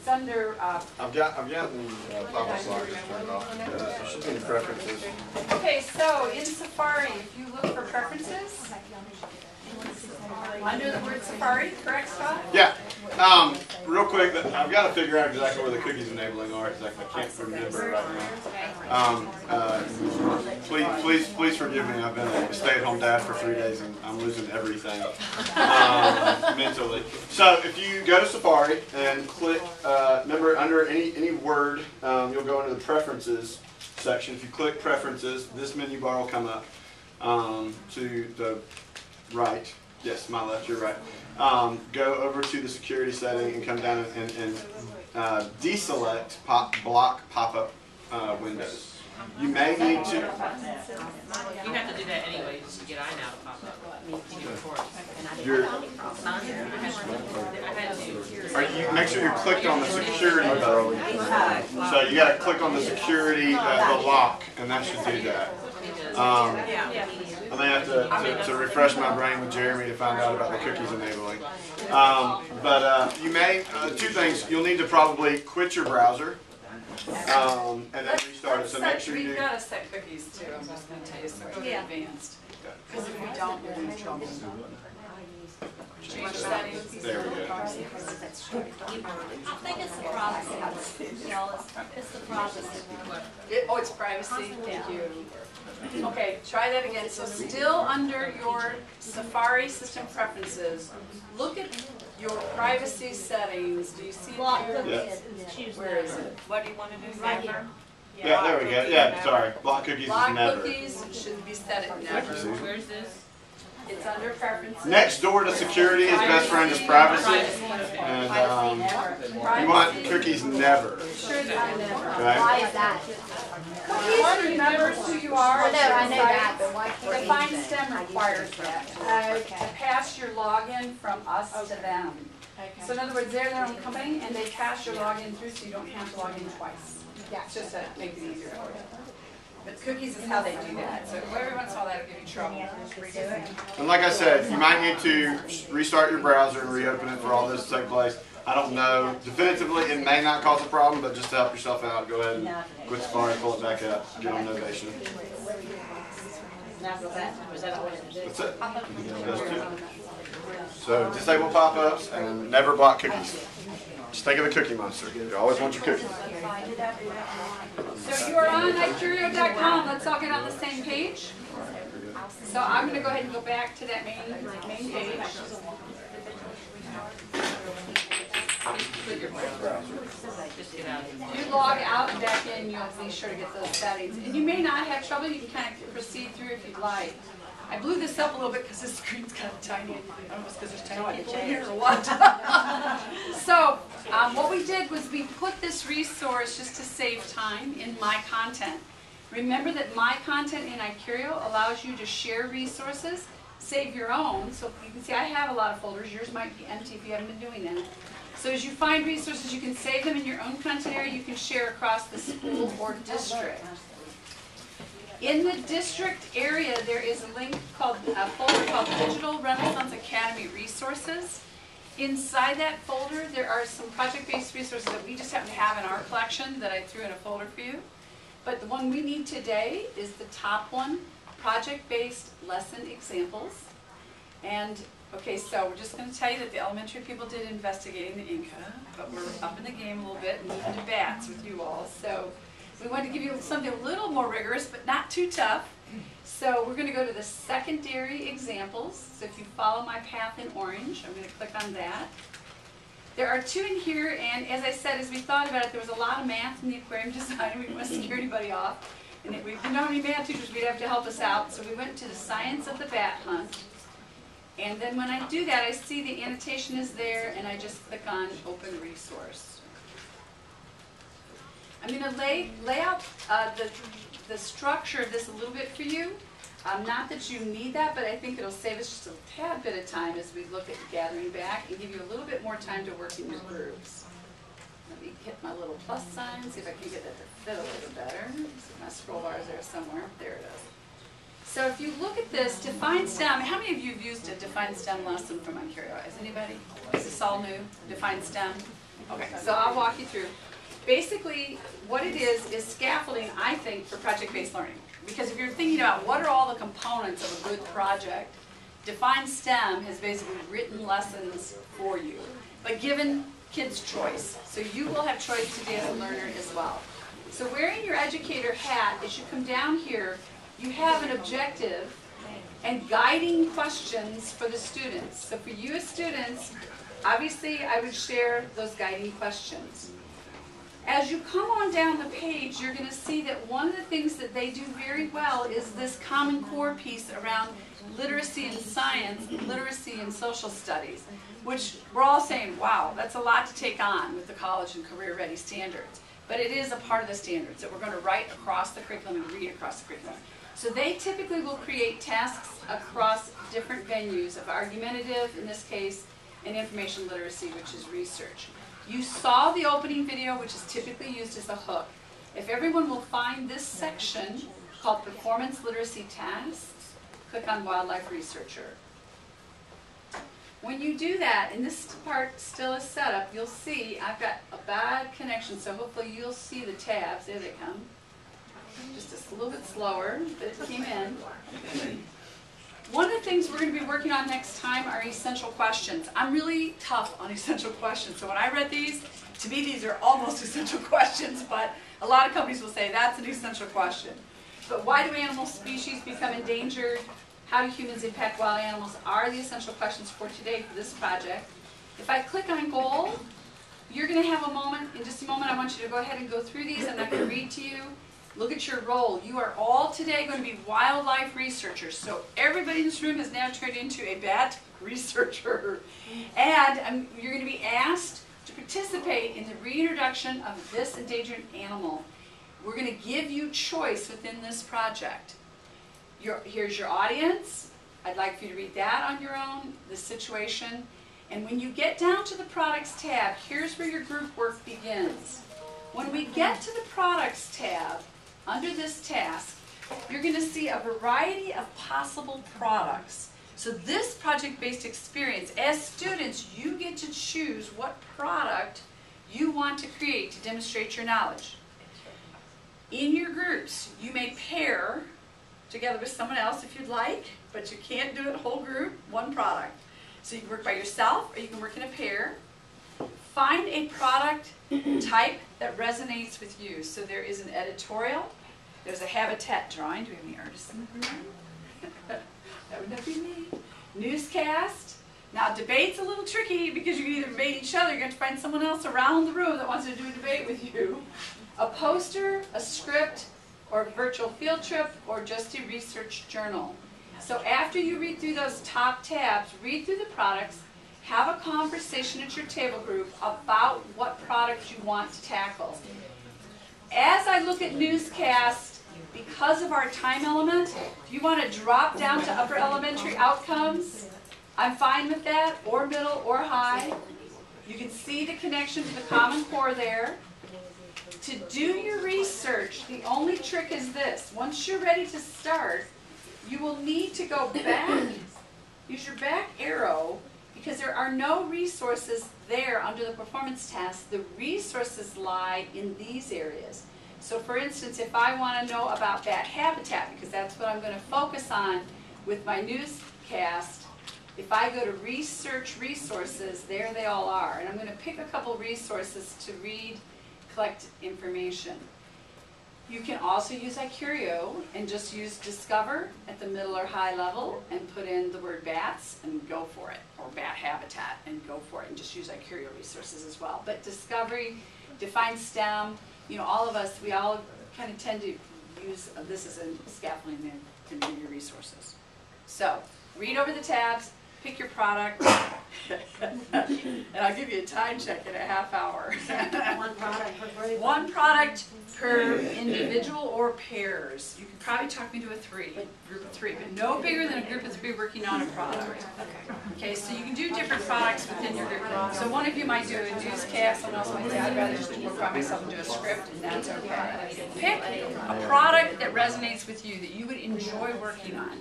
It's under. I've got the pop-up slide just turned off. It should be in preferences. Okay, so in Safari, if you look for preferences, under the word Safari, correct, Scott? Yeah. Real quick, I've got to figure out exactly where the cookies enabling are because I can't remember right now. Please forgive me. I've been a stay-at-home dad for 3 days and I'm losing everything mentally. So if you go to Safari and click, remember under any word, you'll go into the Preferences section. If you click Preferences, this menu bar will come up to the right. Yes, my left, your right. Go over to the security setting and come down and deselect block pop-up windows. You may need to. You have to do that anyway just to get iNow to pop up. Make sure you're clicked on the security button. So you got to click on the security, the lock, and that should do that. I may have to refresh my brain with Jeremy to find out about the cookies enabling. But you may, two things, you'll need to probably quit your browser and then restart it. So make sure you do. We've got to set cookies too, I'm just going to tell you, so go to advanced. Because if we don't, we're in trouble. Change settings. There we go. I think it's the privacy. It's the privacy. Oh, it's privacy? Thank you. Okay, try that again. So still under your Safari system preferences, look at your privacy settings. Do you see it there? Where is it? What do you want to do? Right here. Yeah, there we go. Yeah, sorry. Block cookies is never. Block cookies should be set at never. Where's this? It's under preferences. Next door to security, his best friend is privacy. And you want cookies never. Sure, never. Okay? Why is that? Cookies remembers who you are. I know that, but why can't Define STEM requires that. To pass your login from us to them. So in other words, they're their own company and they pass your login through so you don't have to log in twice. It's just to make it easier for you. But cookies is how they do that. So every once in a while that'll give you trouble. And like I said, you might need to restart your browser and reopen it for all this to take place. I don't know definitively, it may not cause a problem, but just to help yourself out, go ahead and quit Safari, pull it back up, get on Novation. That's it. Those two. So disable pop-ups and never block cookies. Just think of the Cookie Monster. You always want your cookies. So you are on iCurio.com. Let's all get on the same page. So I'm going to go ahead and go back to that main page. If you log out and back in, you'll be sure to get those settings. And you may not have trouble. You can kind of proceed through if you'd like. I blew this up a little bit because the screen's kind of tiny. I don't know if it's because there's tiny people in here or what. So what we did was we put this resource just to save time in My Content. Remember that My Content in iCurio allows you to share resources, save your own. So you can see I have a lot of folders. Yours might be empty if you haven't been doing that. So as you find resources, you can save them in your own content area. You can share across the school or district. In the district area, there is a link called a folder called Digital Renaissance Academy Resources. Inside that folder, there are some project-based resources that we just happen to have in our collection that I threw in a folder for you. But the one we need today is the top one, project-based lesson examples. And okay, so we're just going to tell you that the elementary people did investigating the Inca, but we're up in the game a little bit and moving to bats with you all. So we wanted to give you something a little more rigorous, but not too tough. So we're going to go to the secondary examples. So if you follow my path in orange, I'm going to click on that. There are two in here, and as I said, as we thought about it, there was a lot of math in the aquarium design. We didn't want to scare anybody off. And if we didn't know any math teachers, we'd have to help us out. So we went to the science of the bat hunt. And then when I do that, I see the annotation is there, and I just click on Open Resource. I'm going to lay out the structure of this a little bit for you. Not that you need that, but I think it'll save us just a tad bit of time as we look at gathering back and give you a little bit more time to work in your groups. Let me hit my little plus sign, see if I can get that to fit a little better. My scroll bar is there somewhere. There it is. So if you look at this, Define STEM, how many of you have used a Define STEM lesson from iCurio? Is anybody? Is this all new? Define STEM? Okay, so I'll walk you through. Basically, what it is scaffolding, I think, for project-based learning. Because if you're thinking about what are all the components of a good project, Define STEM has basically written lessons for you, but given kids choice. So you will have choice today as a learner as well. So wearing your educator hat, as you come down here, you have an objective and guiding questions for the students. So for you as students, obviously I would share those guiding questions. As you come on down the page, you're going to see that one of the things that they do very well is this Common Core piece around literacy in science, literacy in social studies, which we're all saying, wow, that's a lot to take on with the college and career ready standards. But it is a part of the standards that we're going to write across the curriculum and read across the curriculum. So they typically will create tasks across different venues of argumentative, in this case, and information literacy, which is research. You saw the opening video, which is typically used as a hook. If everyone will find this section called Performance Literacy Tasks, click on Wildlife Researcher. When you do that, and this part still is set up, you'll see I've got a bad connection, so hopefully you'll see the tabs. There they come. Just a little bit slower, but it came in. One of the things we're going to be working on next time are essential questions. I'm really tough on essential questions, so when I read these, to me these are almost essential questions, but a lot of companies will say that's an essential question. But why do animal species become endangered? How do humans impact wild animals are the essential questions for today for this project. If I click on goal, you're going to have a moment, in just a moment I want you to go ahead and go through these. I'm not going to read to you. Look at your role. You are all today going to be wildlife researchers. So everybody in this room has now turned into a bat researcher. And you're going to be asked to participate in the reintroduction of this endangered animal. We're going to give you choice within this project. Here's your audience. I'd like for you to read that on your own, the situation. And when you get down to the products tab, here's where your group work begins. When we get to the products tab, under this task, you're going to see a variety of possible products. So this project-based experience, as students, you get to choose what product you want to create to demonstrate your knowledge. In your groups, you may pair together with someone else if you'd like, but you can't do it whole group, one product. So you can work by yourself or you can work in a pair. Find a product type that resonates with you. So there is an editorial, there's a habitat drawing. Do we have any artists in the room? That would not be me. Newscast. Now debate's a little tricky because you can either debate each other, you're going to find someone else around the room that wants to do a debate with you. A poster, a script, or a virtual field trip, or just a research journal. So after you read through those top tabs, read through the products, have a conversation at your table group about what product you want to tackle. As I look at newscast, because of our time element, if you want to drop down to upper elementary outcomes, I'm fine with that, or middle or high. You can see the connection to the Common Core there. To do your research, the only trick is this. Once you're ready to start, you will need to go back, use your back arrow, because there are no resources there under the performance task. The resources lie in these areas. So for instance, if I want to know about bat habitat, because that's what I'm going to focus on with my newscast, if I go to research resources, there they all are. And I'm going to pick a couple resources to read, collect information. You can also use iCurio and just use discover at the middle or high level and put in the word bats and go for it, or bat habitat and go for it, and just use iCurio resources as well. But discovery, define STEM, you know, all of us, we all kind of tend to use this as a scaffolding and do your resources. So read over the tabs, pick your product, and I'll give you a time check in a half hour. One product per group. One product per individual or pairs. You can probably talk me to a group of three, but no bigger than a group of three working on a product. Okay, so you can do different products within your group. So one of you might do a newscast, someone else might say, I'd rather just work by myself and do a script, and that's okay. Pick a product that resonates with you, that you would enjoy working on.